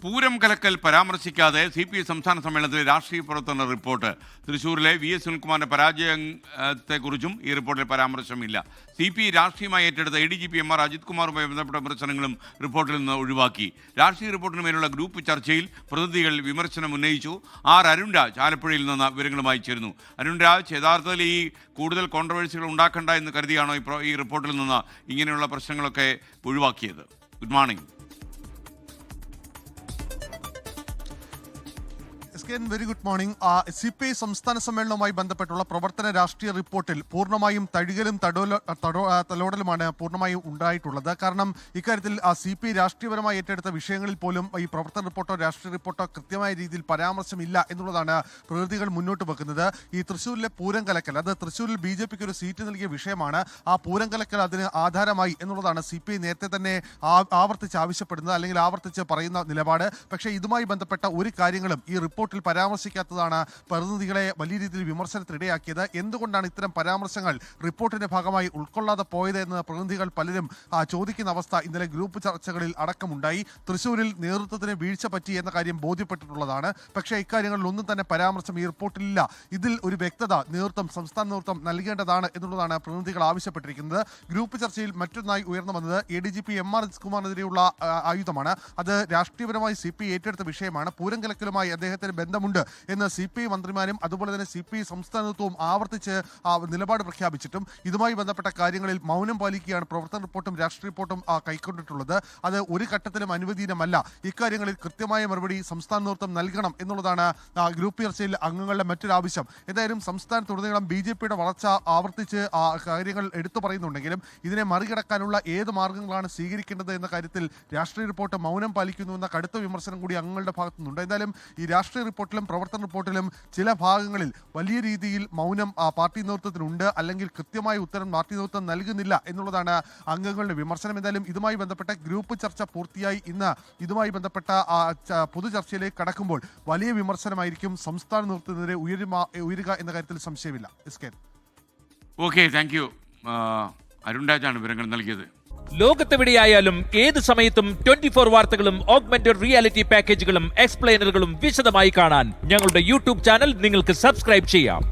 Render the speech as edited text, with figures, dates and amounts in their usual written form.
Pooram കലക്കൽ പരാമർശിക്കാതെ CPI സംസ്ഥാന സമ്മേളനത്തിലെ രാഷ്ട്രീയ പ്രവർത്തന റിപ്പോർട്ട്. തൃശ്ശൂരിലെ VS സുനിൽകുമാറിന്റെ പരാജയത്തെക്കുറിച്ചും ഈ റിപ്പോർട്ടിൽ പരാമർശമില്ല. CPI രാഷ്ട്രീയമായി ഏറ്റെടുത്ത ADGP MR അജിത് കുമാറുമായി ബന്ധപ്പെട്ട വിമർശനങ്ങളും റിപ്പോർട്ടിൽ നിന്ന് ഒഴിവാക്കി. രാഷ്ട്രീയ റിപ്പോർട്ടിന് മേലുള്ള ഗ്രൂപ്പ് ചർച്ചയിൽ പ്രതിനിധികൾ വിമർശനം ഉന്നയിച്ചു. അരുൺ രാജ് ആലപ്പുഴയിൽ നിന്ന് വിവരങ്ങളുമായി ചേരുന്നു. അരുൺ രാജ്, യഥാർത്ഥത്തിൽ ഈ കൂടുതൽ കോൺട്രവേഴ്സികൾ ഉണ്ടാക്കണ്ട എന്ന് കരുതിയാണോ ഈ റിപ്പോർട്ടിൽ നിന്ന് ഇങ്ങനെയുള്ള പ്രശ്നങ്ങളൊക്കെ ഒഴിവാക്കിയത്? Good morning. Very good morning. CPI സംസ്ഥാന സമ്മേളനവുമായി ബന്ധപ്പെട്ടുള്ള പ്രവർത്തന രാഷ്ട്രീയ റിപ്പോർട്ടിൽ പൂർണ്ണമായും തഴികലും തലോടലുമാണ് പൂർണ്ണമായും ഉണ്ടായിട്ടുള്ളത്. കാരണം ഇക്കാര്യത്തിൽ CPI രാഷ്ട്രീയപരമായി ഏറ്റെടുത്ത വിഷയങ്ങളിൽ പോലും ഈ പ്രവർത്തന റിപ്പോർട്ടോ രാഷ്ട്രീയ റിപ്പോർട്ടോ കൃത്യമായ രീതിയിൽ പരാമർശമില്ല എന്നുള്ളതാണ് പ്രതിനിധികൾ മുന്നോട്ട് വെക്കുന്നത്. ഈ തൃശ്ശൂരിലെ പൂരം കലക്കൽ, അത് തൃശ്ശൂരിൽ BJPക്ക് ഒരു സീറ്റ് നൽകിയ വിഷയമാണ്. ആ പൂരം കലക്കൽ അതിന് ആധാരമായി എന്നുള്ളതാണ് CPI നേരത്തെ തന്നെ ആവർത്തിച്ച് ആവശ്യപ്പെടുന്നത്, അല്ലെങ്കിൽ ആവർത്തിച്ച് പറയുന്ന നിലപാട്. പക്ഷേ ഇതുമായി ബന്ധപ്പെട്ട ഒരു കാര്യങ്ങളും ഈ റിപ്പോർട്ടിൽ പരാമർശിക്കാത്തതാണ് പ്രതിനിധികളെ വലിയ രീതിയിൽ വിമർശനത്തിനിടയാക്കിയത്. എന്തുകൊണ്ടാണ് ഇത്തരം പരാമർശങ്ങൾ റിപ്പോർട്ടിന്റെ ഭാഗമായി ഉൾക്കൊള്ളാതെ പോയത് എന്ന് പ്രതിനിധികൾ പലരും ചോദിക്കുന്ന അവസ്ഥ ഇന്നലെ ഗ്രൂപ്പ് ചർച്ചകളിൽ അടക്കമുണ്ടായി. തൃശ്ശൂരിൽ നേതൃത്വത്തിന് വീഴ്ച പറ്റി എന്ന കാര്യം ബോധ്യപ്പെട്ടിട്ടുള്ളതാണ്. പക്ഷേ ഇക്കാര്യങ്ങളിൽ ഒന്നും തന്നെ പരാമർശം ഈ റിപ്പോർട്ടിലില്ല. ഇതിൽ ഒരു വ്യക്തത സംസ്ഥാന നേതൃത്വം നൽകേണ്ടതാണ് എന്നുള്ളതാണ് പ്രതിനിധികൾ ആവശ്യപ്പെട്ടിരിക്കുന്നത്. ഗ്രൂപ്പ് ചർച്ചയിൽ മറ്റൊന്നായി ഉയർന്നു വന്നത് ADGP MR അജിത് കുമാറിനെതിരെയുള്ള ആയുധമാണ്. അത് രാഷ്ട്രീയപരമായി CPI ഏറ്റെടുത്ത വിഷയമാണ്. പൂരം കലക്കലുമായി അദ്ദേഹത്തിന് ബന്ധമുണ്ട് എന്ന് CPI മന്ത്രിമാരും അതുപോലെ തന്നെ CPI സംസ്ഥാന നേതൃത്വവും ആവർത്തിച്ച് നിലപാട് പ്രഖ്യാപിച്ചിട്ടും ഇതുമായി ബന്ധപ്പെട്ട കാര്യങ്ങളിൽ മൗനം പാലിക്കുകയാണ് പ്രവർത്തന റിപ്പോർട്ടും രാഷ്ട്രീയ റിപ്പോർട്ടും കൈക്കൊണ്ടിട്ടുള്ളത്. അത് ഒരു ഘട്ടത്തിലും അനുവദനീയമല്ല. ഇക്കാര്യങ്ങളിൽ കൃത്യമായ മറുപടി സംസ്ഥാന നേതൃത്വം നൽകണം എന്നുള്ളതാണ് ഗ്രൂപ്പ് ചർച്ചയിൽ അംഗങ്ങളുടെ മറ്റൊരു ആവശ്യം. എന്തായാലും സംസ്ഥാനത്തുടനീളം BJPയുടെ വളർച്ച ആവർത്തിച്ച് കാര്യങ്ങൾ എടുത്തു പറയുന്നുണ്ടെങ്കിലും ഇതിനെ മറികടക്കാനുള്ള ഏത് മാർഗങ്ങളാണ് സ്വീകരിക്കേണ്ടത് എന്ന കാര്യത്തിൽ രാഷ്ട്രീയ റിപ്പോർട്ട് മൗനം പാലിക്കുന്നുവെന്ന കടുത്ത വിമർശനം കൂടി അംഗങ്ങളുടെ ഭാഗത്തുനിന്നുണ്ട്. എന്തായാലും ഈ രാഷ്ട്രീയ റിപ്പോർട്ടിലും പ്രവർത്തന റിപ്പോർട്ടിലും ചില ഭാഗങ്ങളിൽ വലിയ രീതിയിൽ മൗനം പാർട്ടി നേതൃത്വത്തിനുണ്ട്, അല്ലെങ്കിൽ കൃത്യമായ ഉത്തരം പാർട്ടി നേതൃത്വം നൽകുന്നില്ല എന്നുള്ളതാണ് അംഗങ്ങളുടെ വിമർശനം. എന്തായാലും ഇതുമായി ബന്ധപ്പെട്ട ഗ്രൂപ്പ് ചർച്ച പൂർത്തിയായി ഇന്ന് ഇതുമായി ബന്ധപ്പെട്ട പൊതു ചർച്ചയിലേക്ക് കടക്കുമ്പോൾ വലിയ വിമർശനമായിരിക്കും സംസ്ഥാന നേതൃത്വത്തിനെതിരെ ഉയരുക എന്ന കാര്യത്തിൽ സംശയമില്ല. Okay, thank you. അരുൺ രാജാണ് വിവരങ്ങൾ നൽകിയത്. ലോകത്തെവിടെയായാലും ഏത് സമയത്തും 24 വാർത്തകളും ഓഗ്മെന്റഡ് റിയാലിറ്റി പാക്കേജുകളും എക്സ്പ്ലെയിനറുകളും വിശദമായി കാണാൻ ഞങ്ങളുടെ YouTube ചാനൽ നിങ്ങൾക്ക് സബ്സ്ക്രൈബ് ചെയ്യാം.